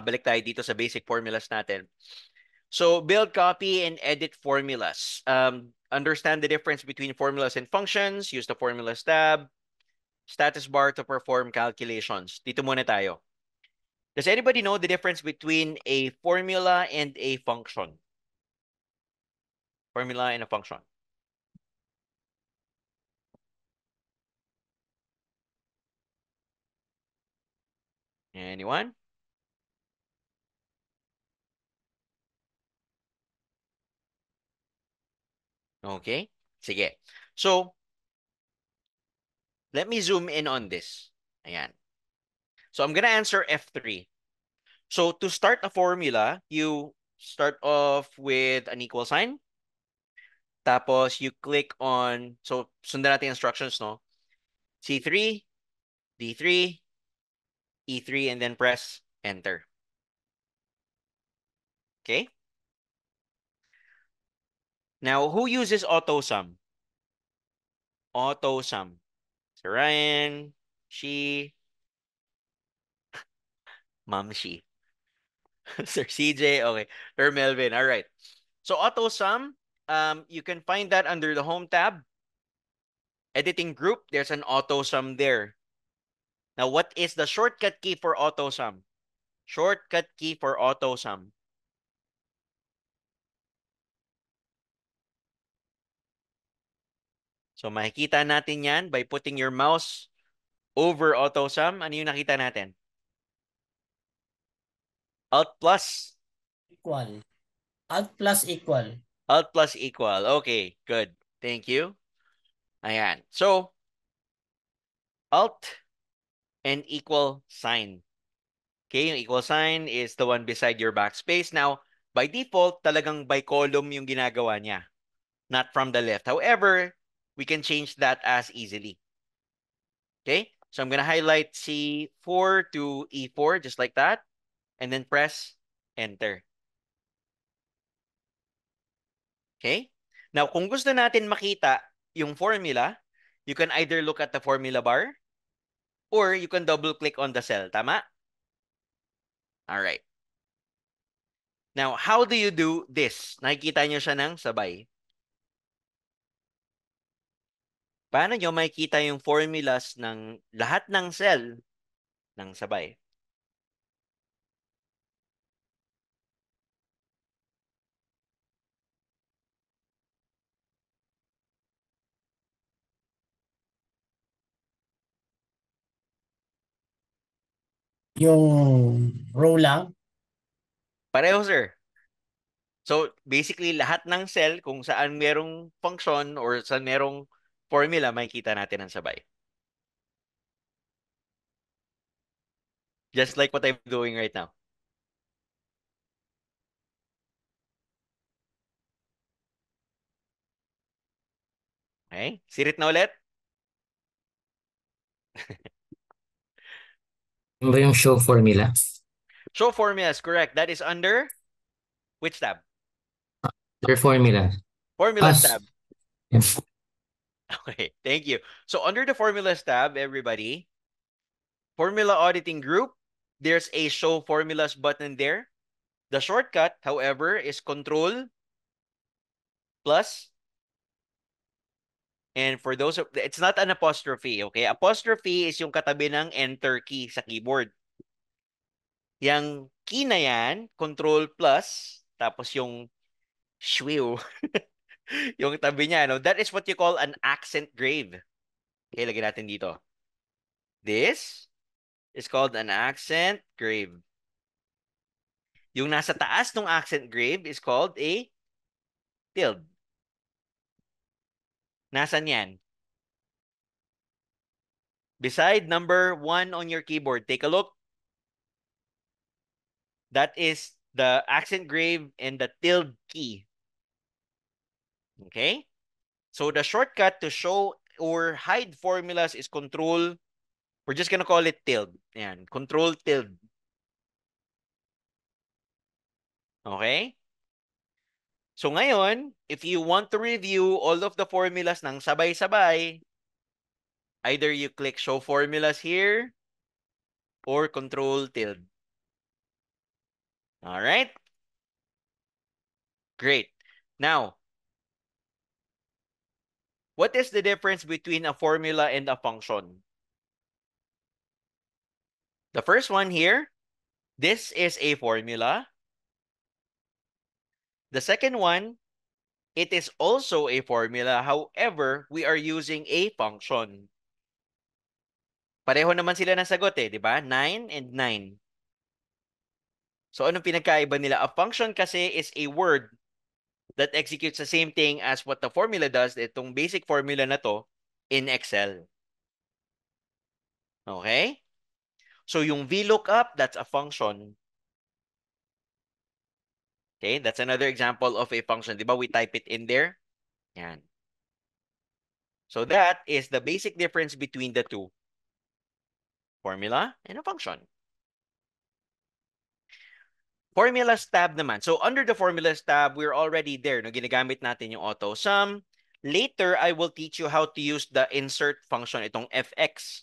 Balik tayo dito sa basic formulas natin. So, build, copy, and edit formulas. Understand the difference between formulas and functions. Use the formulas tab. Status bar to perform calculations. Dito muna tayo. Does anybody know the difference between a formula and a function? Formula and a function. Anyone? Okay. Sige. So, let me zoom in on this. Ayan. So, I'm gonna answer F3. So, to start a formula, you start off with an equal sign. Tapos, you click on, so, sundan natin instructions, no? C3, D3, E3, and then press enter. Okay? Now, who uses AutoSum? AutoSum. So, Ryan, she, Ma'am she. Sir CJ, okay. Sir Melvin, all right. So, AutoSum, you can find that under the Home tab. Editing group, there's an AutoSum there. Now, what is the shortcut key for AutoSum? Shortcut key for AutoSum. So, makikita natin yan by putting your mouse over AutoSum. Ano yung nakita natin? Alt plus. Equal. Alt plus equal. Alt plus equal. Okay, good. Thank you. Ayan. So, Alt and equal sign. Okay, yung equal sign is the one beside your backspace. Now, by default, talagang by column yung ginagawa niya, not from the left. However, we can change that as easily. Okay, so I'm going to highlight C4 to E4, just like that, and then press enter. Okay, now kung gusto natin makita yung formula, you can either look at the formula bar or you can double click on the cell. Tama? All right. Now, how do you do this? Nakikita nyo siya ng sabay. Paano nyo makikita yung formulas ng lahat ng cell ng sabay? Yung row lang. Pareho, sir. So, basically, lahat ng cell, kung saan merong function or saan merong formula, makikita natin ng sabay. Just like what I'm doing right now. Okay? Sirit na ulit. Ano ba yung show formula? Show formulas, correct. That is under which tab? Their formula. Formulas Pass. tab. Yes. Okay, thank you. So, under the formulas tab, everybody, formula auditing group, there's a show formulas button there. The shortcut, however, is Control plus. And for those of, it's not an apostrophe, okay? Apostrophe is yung katabi ng enter key sa keyboard. Yang key na yan, Control plus, tapos yung shwiw, yung tabi niya, no? That is what you call an accent grave. Okay, lagyan natin dito. This is called an accent grave. Yung nasa taas ng accent grave is called a tilde. Nasaan yan? Beside number 1 on your keyboard, take a look. That is the accent grave and the tilde key. Okay? So the shortcut to show or hide formulas is Control. We're just gonna call it tilde. Ayan, Control tilde. Okay? So ngayon, if you want to review all of the formulas ng sabay-sabay, either you click Show Formulas here or Control tilde. All right? Great. Now, what is the difference between a formula and a function? The first one here, this is a formula. The second one, it is also a formula. However, we are using a function. Pareho naman sila ng sagot eh, di ba? 9 and 9. So, anong pinagkaiba nila? A function kasi is a word that executes the same thing as what the formula does, itong basic formula na to, in Excel. Okay? So, yung VLOOKUP, that's a function. Okay? That's another example of a function. Di ba? We type it in there. Yan. So, that is the basic difference between the two. Formula and a function. Formulas tab naman. So, under the formulas tab, we're already there. No? Ginagamit natin yung auto sum. Later, I will teach you how to use the insert function, itong fx.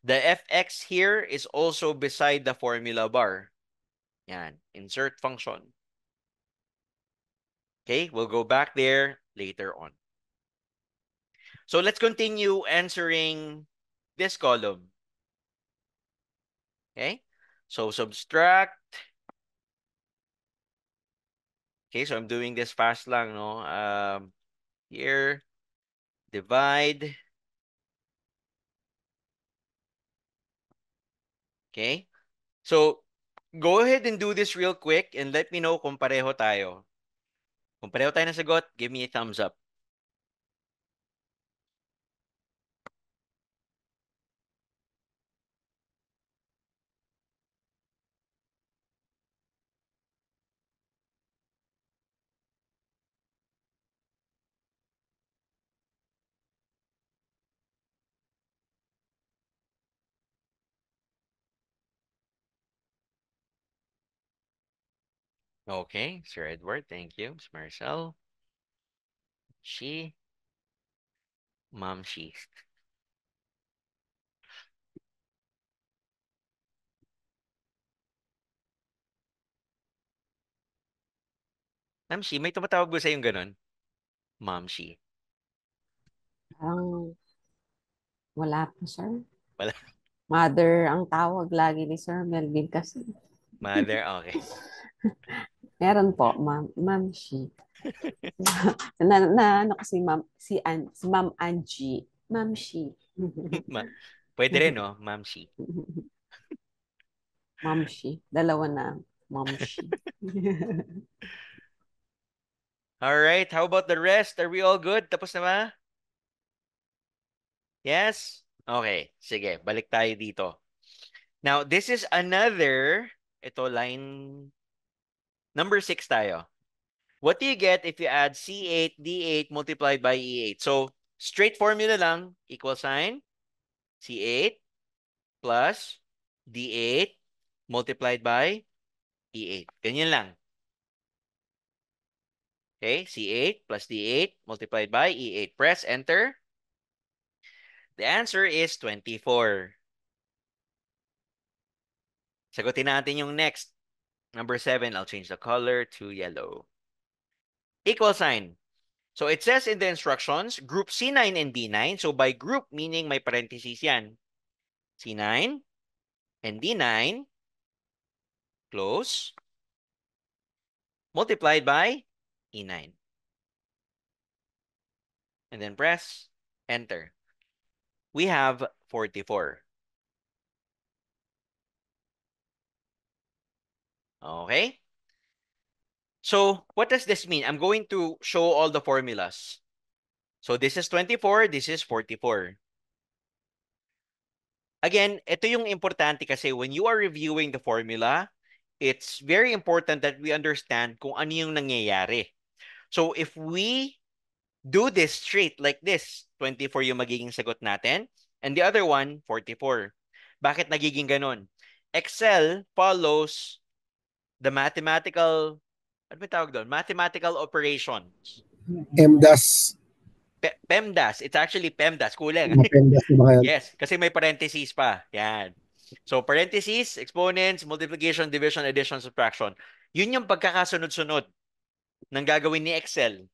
The fx here is also beside the formula bar. Yan, insert function. Okay, we'll go back there later on. So, let's continue answering this column. Okay, so subtract. Okay, so I'm doing this fast lang, no? Here, divide. Okay, so go ahead and do this real quick and let me know kung pareho tayo. Kung pareho tayo na sagot, give me a thumbs up. Okay, Sir Edward, thank you. Ms. Marcel. She. Ma'am, she. Ma'am, she. May tumatawag ba sa yung ganun? Ma'am, she. Parang wala po, sir. Wala. Mother ang tawag lagi ni Sir Melvin kasi. Mother, okay. Meron po, ma'am she. Ano kasi si Ma'am Angie. Ma'am she. Pwede rin, no? Ma'am, she. Ma'am she. Dalawa na. Ma'am she. All right, how about the rest? Are we all good? Tapos na ba? Yes? Okay, sige, balik tayo dito. Now, this is another, ito line number 6 tayo. What do you get if you add C8, D8 multiplied by E8? So, straight formula lang, equal sign, C8 plus D8 multiplied by E8. Ganyan lang. Okay, C8 plus D8 multiplied by E8. Press enter. The answer is 24. Sagutin natin yung next. Number 7, I'll change the color to yellow. Equal sign. So it says in the instructions, group C9 and D9. So by group, meaning may parentheses yan. C9 and D9, close, multiplied by E9. And then press enter. We have 44. Okay? So what does this mean? I'm going to show all the formulas. So this is 24, this is 44. Again, ito yung importante kasi when you are reviewing the formula, it's very important that we understand kung ano yung nangyayari. So if we do this straight like this, 24 yung magiging sagot natin, and the other one, 44. Bakit nagiging ganun? Excel follows the mathematical, ano ba tawag doon? Mathematical operations. MDAS. PEMDAS. It's actually PEMDAS. Kulang. MDAS na ba yan? Yes, kasi may parentheses pa. Yan. So, parentheses, exponents, multiplication, division, addition, subtraction. Yun yung pagkakasunod-sunod ng gagawin ni Excel.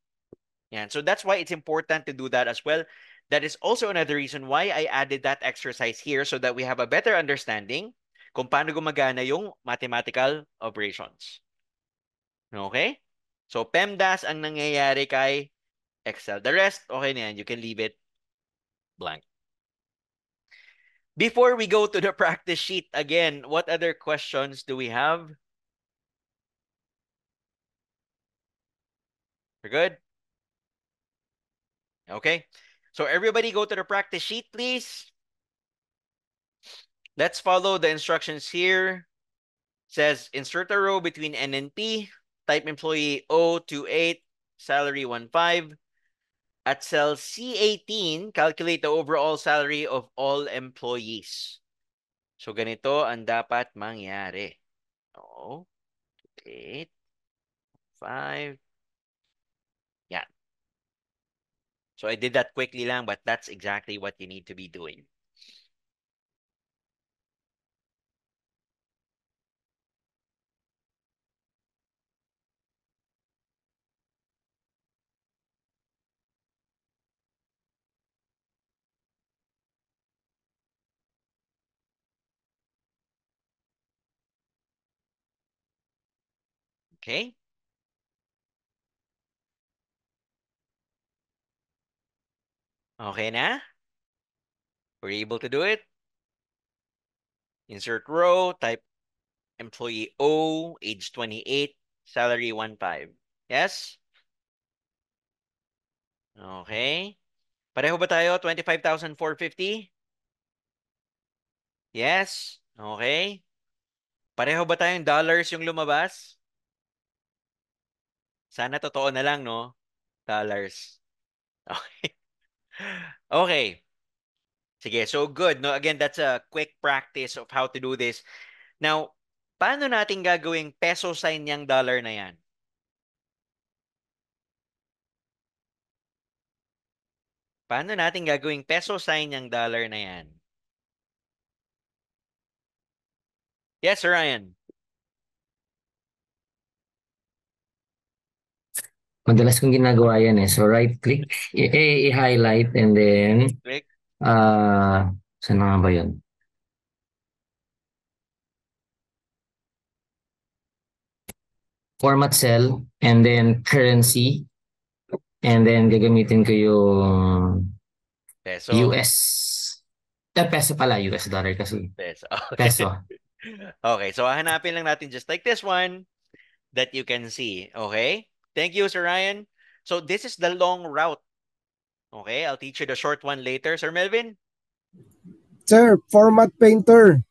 Yan. So that's why it's important to do that as well. That is also another reason why I added that exercise here so that we have a better understanding kung paano gumagana yung mathematical operations. Okay? So PEMDAS ang nangyayari kay Excel. The rest, okay na yan. You can leave it blank. Before we go to the practice sheet, again, what other questions do we have? We're good? Okay. So everybody go to the practice sheet, please. Let's follow the instructions here. Says insert a row between N and P. Type employee 028, salary 15. At cell C18, calculate the overall salary of all employees. So ganito ang dapat mangyari. 8, 5. Yeah. So I did that quickly lang, but that's exactly what you need to be doing. Okay? Okay na? Were you able to do it? Insert row, type employee O, age 28, salary 15. Yes? Okay. Pareho ba tayo? 25,450? Yes? Okay. Pareho ba tayong dollars yung lumabas? Sana totoo na lang, no? Dollars. Okay. Okay. Sige, so good, no? Again, that's a quick practice of how to do this. Now, paano natin gagawing peso sign yung dollar na yan? Paano natin gagawing peso sign yung dollar na yan? Yes, Sir Ryan. Madalas kong ginagawa yan eh. So right click, i-highlight and then Click. saan na nga ba yun? Format cell and then currency and then gagamitin ko yung Peso. US. Peso pala, US dollar kasi. Peso. Okay. Peso. Okay, so hanapin lang natin just like this one that you can see. Okay? Thank you, Sir Ryan. So this is the long route. Okay, I'll teach you the short one later. Sir Melvin? Sir, format painter.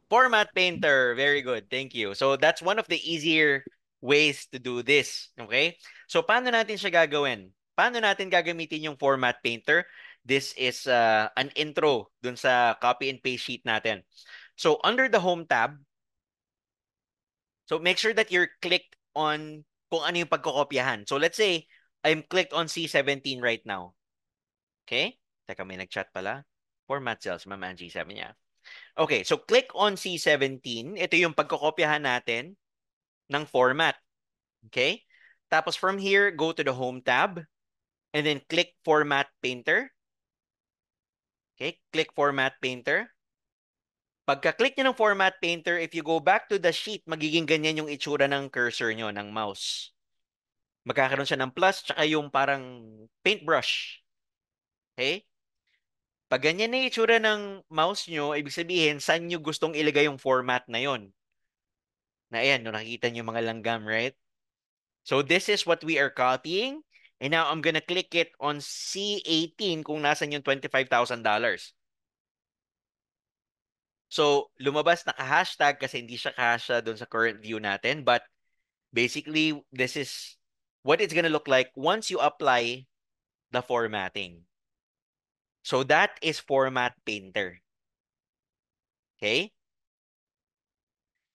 Format painter. Very good. Thank you. So that's one of the easier ways to do this. Okay? So paano natin siya gagawin? Paano natin gagamitin yung format painter? This is an intro dun sa copy and paste sheet natin. So under the home tab, so make sure that you're clicked on kung ano yung pagkokopyahan. So let's say I'm clicked on C17 right now. Okay? Teka, may nag-chat pala. Format cells, Ma'am Angie, sabi niya. Okay, so click on C17. Ito yung pagkokopyahan natin ng format. Okay? Tapos from here, go to the home tab and then click format painter. Okay? Click format painter. Pagka-click nyo ng format painter, if you go back to the sheet, magiging ganyan yung itsura ng cursor nyo, ng mouse. Magkakaroon siya ng plus, tsaka yung parang paintbrush. Okay? Pag ganyan na yung itsura ng mouse nyo, ibig sabihin, saan nyo gustong ilagay yung format na yon? Na ayan, no, nakikita nyo mga langgam, right? So this is what we are copying. And now I'm gonna click it on C18 kung nasan yung $25,000. So lumabas naka-hashtag kasi hindi siya kasha doon sa current view natin. But basically, this is what it's gonna look like once you apply the formatting. So that is format painter. Okay?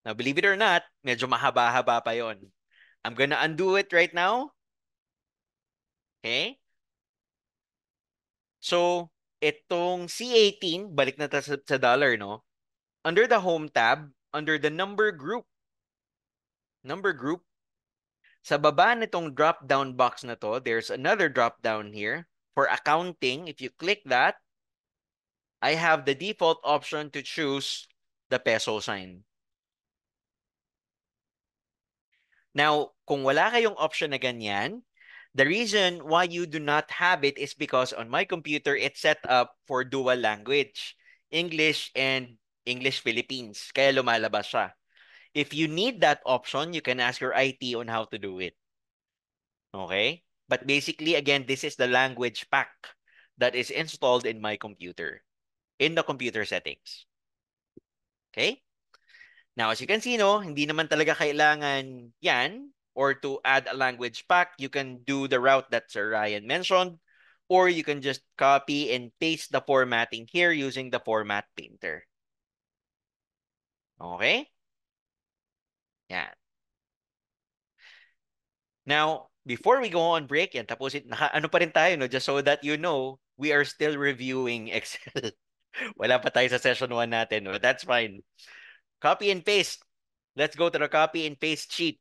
Now, believe it or not, medyo mahaba-haba pa yon. I'm gonna undo it right now. Okay? So, itong C18, balik na sa dollar, no? Under the home tab, under the number group, number group, sa baba nitong drop-down box na to, there's another drop-down here for accounting. If you click that, I have the default option to choose the peso sign. Now, kung wala kayong option na ganyan, the reason why you do not have it is because on my computer, it's set up for dual language, English and English Philippines. Kaya lumalabas siya. If you need that option, you can ask your IT on how to do it. Okay? But basically, again, this is the language pack that is installed in my computer, in the computer settings. Okay? Now, as you can see, no, hindi naman talaga kailangan yan, or to add a language pack, you can do the route that Sir Ryan mentioned, or you can just copy and paste the formatting here using the format painter. Okay? Yan. Now, before we go on break, yan, tapos ano pa rin tayo, no? Just so that you know, we are still reviewing Excel. Wala pa tayo sa session 1 natin, no? That's fine. Copy and paste. Let's go to the copy and paste sheet.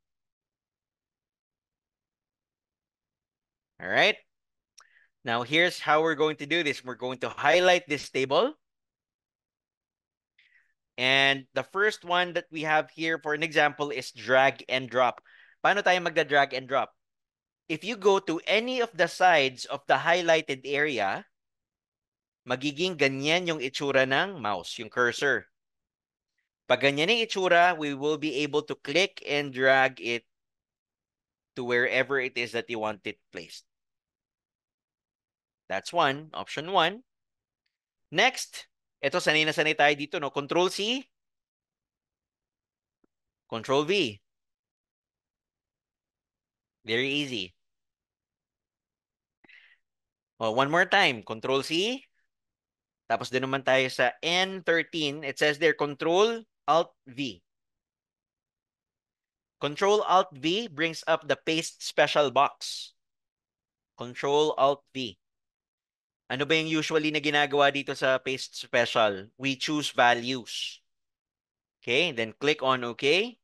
All right. Now, here's how we're going to do this. We're going to highlight this table. And the first one that we have here for an example is drag and drop. Paano tayo magda-drag and drop? If you go to any of the sides of the highlighted area, magiging ganyan yung itsura ng mouse, yung cursor. Pag ganyan yung itsura, we will be able to click and drag it to wherever it is that you want it placed. That's one, option 1. Next, ito sanay na sanay tayo dito, no? Control C, Control V. Very easy. Oh, one more time, Control C. Tapos din naman tayo sa N13. It says there, Control Alt V. Control Alt V brings up the paste special box. Control Alt V. Ano ba yung usually na ginagawa dito sa paste special? We choose values. Okay, then click on OK.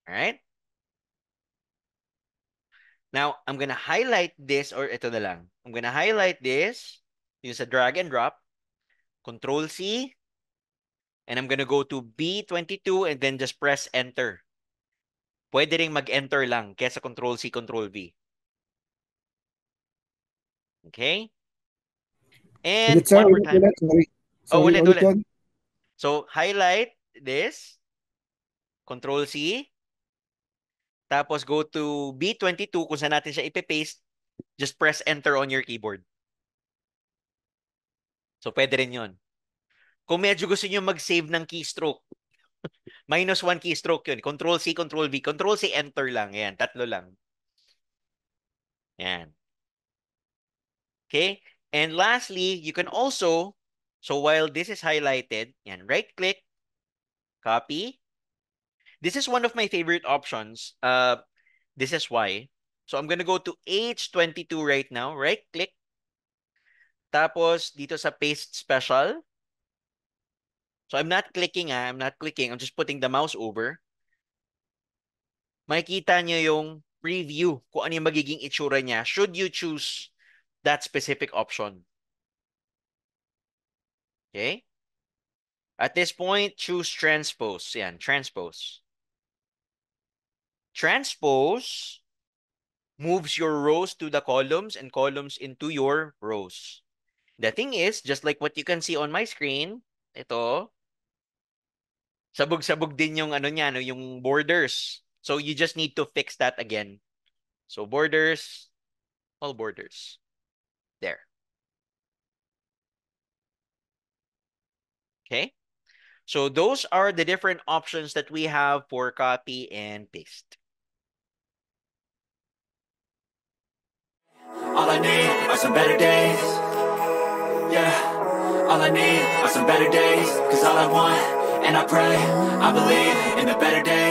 All right. Now, I'm gonna highlight this, or ito na lang. I'm gonna highlight this, use a drag and drop, Control C, and I'm gonna go to B22 and then just press Enter. Pwede ring mag-enter lang kesa Control C, Control V. Okay? And Ulit, sir. one more Ulit, time. ulit. Sorry. Oh, Sorry, ulit. yun. So, highlight this, Control C, tapos go to B22 kung saan natin siya ipipaste, just press Enter on your keyboard. So, pwede rin yun. Kung medyo gusto niyo mag-save ng keystroke, -1 keystroke yun. Control C, Control V. Control C, Enter lang. Yan, tatlo lang. Yan. Okay? And lastly, you can also, so while this is highlighted, yan, right-click, copy. This is one of my favorite options. This is why. So I'm gonna go to H22 right now. Right-click. Tapos, dito sa Paste Special. So I'm not clicking, I'm not clicking. I'm just putting the mouse over. Makikita nyo yung preview kung ano yung magiging itsura niya should you choose that specific option. Okay? At this point, choose transpose. Yan, transpose. Transpose moves your rows to the columns and columns into your rows. The thing is, just like what you can see on my screen, ito, sabog-sabog din yung ano niya, no, yung borders. So you just need to fix that again. So borders, all borders. There. Okay? So those are the different options that we have for copy and paste. All I need are some better days. Yeah. All I need are some better days. 'Cause all I want, and I pray, I believe in the better days.